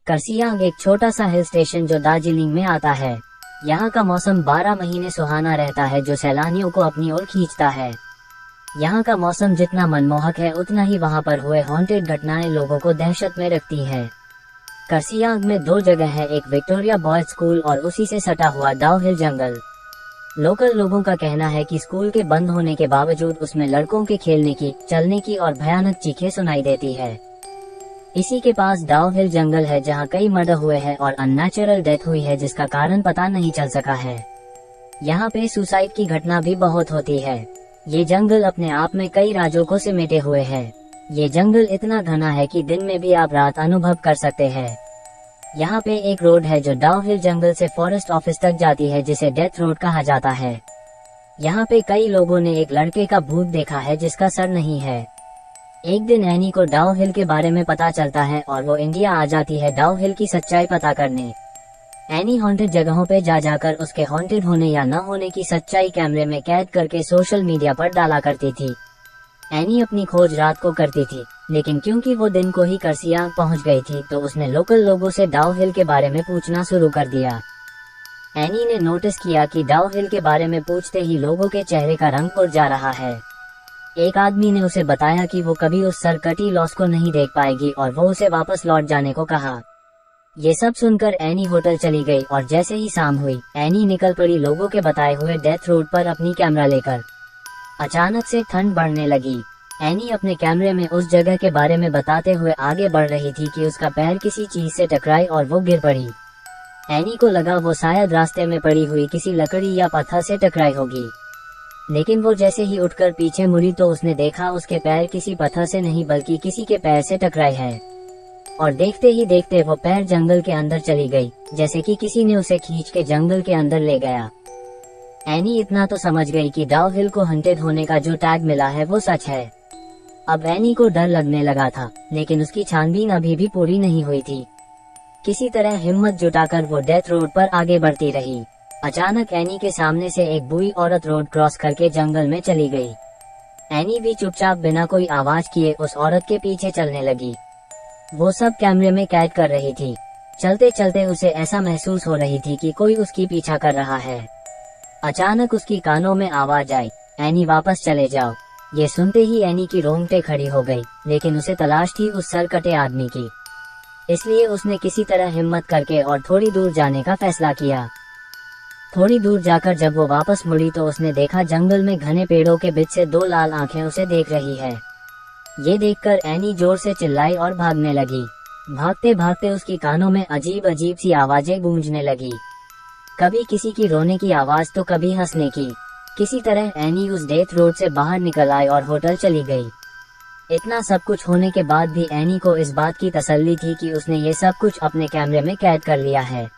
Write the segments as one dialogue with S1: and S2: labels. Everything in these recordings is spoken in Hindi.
S1: कर्सियांग एक छोटा सा हिल स्टेशन जो दार्जिलिंग में आता है। यहाँ का मौसम 12 महीने सुहाना रहता है, जो सैलानियों को अपनी ओर खींचता है। यहाँ का मौसम जितना मनमोहक है, उतना ही वहाँ पर हुए हॉन्टेड घटनाएं लोगों को दहशत में रखती हैं। कर्सियांग में 2 जगह है, एक विक्टोरिया बॉयज स्कूल और उसी से सटा हुआ डाउ हिल जंगल। लोकल लोगों का कहना है कि स्कूल के बंद होने के बावजूद उसमें लड़कों के खेलने की, चलने की और भयानक चीखें सुनाई देती है। इसी के पास डाउ हिल जंगल है, जहां कई मर्डर हुए हैं और अननेचुरल डेथ हुई है, जिसका कारण पता नहीं चल सका है। यहाँ पे सुसाइड की घटना भी बहुत होती है। ये जंगल अपने आप में कई राजों को समेटे हुए है। ये जंगल इतना घना है कि दिन में भी आप रात अनुभव कर सकते हैं। यहाँ पे एक रोड है जो डाउ हिल जंगल से फॉरेस्ट ऑफिस तक जाती है, जिसे डेथ रोड कहा जाता है। यहाँ पे कई लोगों ने एक लड़के का भूत देखा है जिसका सर नहीं है। एक दिन एनी को डाउ हिल के बारे में पता चलता है और वो इंडिया आ जाती है डाउ हिल की सच्चाई पता करने। एनी हॉन्टेड जगहों पे जाकर उसके हॉन्टेड होने या न होने की सच्चाई कैमरे में कैद करके सोशल मीडिया पर डाला करती थी। एनी अपनी खोज रात को करती थी, लेकिन क्योंकि वो दिन को ही कर्सियांग पहुंच गई थी, तो उसने लोकल लोगों से डाउ हिल के बारे में पूछना शुरू कर दिया। एनी ने नोटिस किया कि डाउ हिल के बारे में पूछते ही लोगों के चेहरे का रंग उड़ जा रहा है। एक आदमी ने उसे बताया कि वो कभी उस सरकटी लॉस को नहीं देख पाएगी और वो उसे वापस लौट जाने को कहा। ये सब सुनकर एनी होटल चली गई और जैसे ही शाम हुई, एनी निकल पड़ी लोगों के बताए हुए डेथ रोड पर अपनी कैमरा लेकर। अचानक से ठंड बढ़ने लगी। एनी अपने कैमरे में उस जगह के बारे में बताते हुए आगे बढ़ रही थी कि उसका पैर किसी चीज से टकराई और वो गिर पड़ी। एनी को लगा वो शायद रास्ते में पड़ी हुई किसी लकड़ी या पत्थर से टकराई होगी, लेकिन वो जैसे ही उठकर पीछे मुड़ी तो उसने देखा उसके पैर किसी पत्थर से नहीं बल्कि किसी के पैर से टकराए हैं। और देखते ही देखते वो पैर जंगल के अंदर चली गई, जैसे कि किसी ने उसे खींच के जंगल के अंदर ले गया। एनी इतना तो समझ गई कि डाउ हिल को हंटेड होने का जो टैग मिला है वो सच है। अब एनी को डर लगने लगा था, लेकिन उसकी छानबीन अभी भी पूरी नहीं हुई थी। किसी तरह हिम्मत जुटाकर वो डेथ रोड पर आगे बढ़ती रही। अचानक एनी के सामने से एक बूढ़ी औरत रोड क्रॉस करके जंगल में चली गई। एनी भी चुपचाप बिना कोई आवाज किए उस औरत के पीछे चलने लगी। वो सब कैमरे में कैद कर रही थी। चलते चलते उसे ऐसा महसूस हो रही थी कि कोई उसकी पीछा कर रहा है। अचानक उसकी कानों में आवाज आई, एनी वापस चले जाओ। ये सुनते ही एनी की रोंगटे खड़ी हो गई, लेकिन उसे तलाश थी उस सरकटे आदमी की। इसलिए उसने किसी तरह हिम्मत करके और थोड़ी दूर जाने का फैसला किया। थोड़ी दूर जाकर जब वो वापस मुड़ी तो उसने देखा जंगल में घने पेड़ों के बीच से 2 लाल आंखें उसे देख रही है। ये देखकर एनी जोर से चिल्लाई और भागने लगी। भागते भागते उसकी कानों में अजीब अजीब सी आवाजें गूंजने लगी, कभी किसी की रोने की आवाज तो कभी हंसने की। किसी तरह एनी उस डेथ रोड से बाहर निकल आई और होटल चली गई। इतना सब कुछ होने के बाद भी एनी को इस बात की तसल्ली थी कि उसने ये सब कुछ अपने कैमरे में कैद कर लिया है।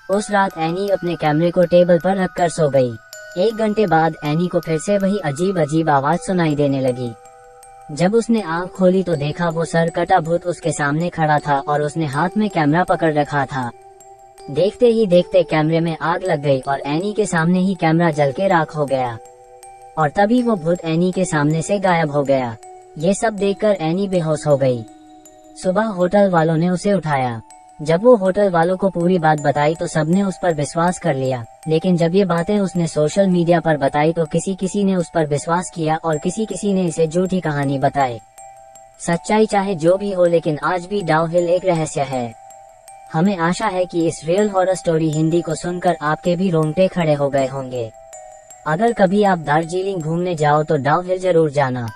S1: उस रात एनी अपने कैमरे को टेबल पर रखकर सो गई। 1 घंटे बाद एनी को फिर से वही अजीब अजीब आवाज सुनाई देने लगी। जब उसने आंख खोली तो देखा वो सरकटा भूत उसके सामने खड़ा था और उसने हाथ में कैमरा पकड़ रखा था। देखते ही देखते कैमरे में आग लग गई और एनी के सामने ही कैमरा जल के राख हो गया। और तभी वो भूत एनी के सामने से गायब हो गया। ये सब देखकर एनी बेहोश हो गई। सुबह होटल वालों ने उसे उठाया। जब वो होटल वालों को पूरी बात बताई तो सबने उस पर विश्वास कर लिया, लेकिन जब ये बातें उसने सोशल मीडिया पर बताई तो किसी ने उस पर विश्वास किया और किसी ने इसे झूठी कहानी बताई। सच्चाई चाहे जो भी हो, लेकिन आज भी डाउ हिल एक रहस्य है। हमें आशा है कि इस रियल हॉरर स्टोरी हिंदी को सुनकर आपके भी रोंगटे खड़े हो गए होंगे। अगर कभी आप दार्जिलिंग घूमने जाओ तो डाउ हिल जरूर जाना।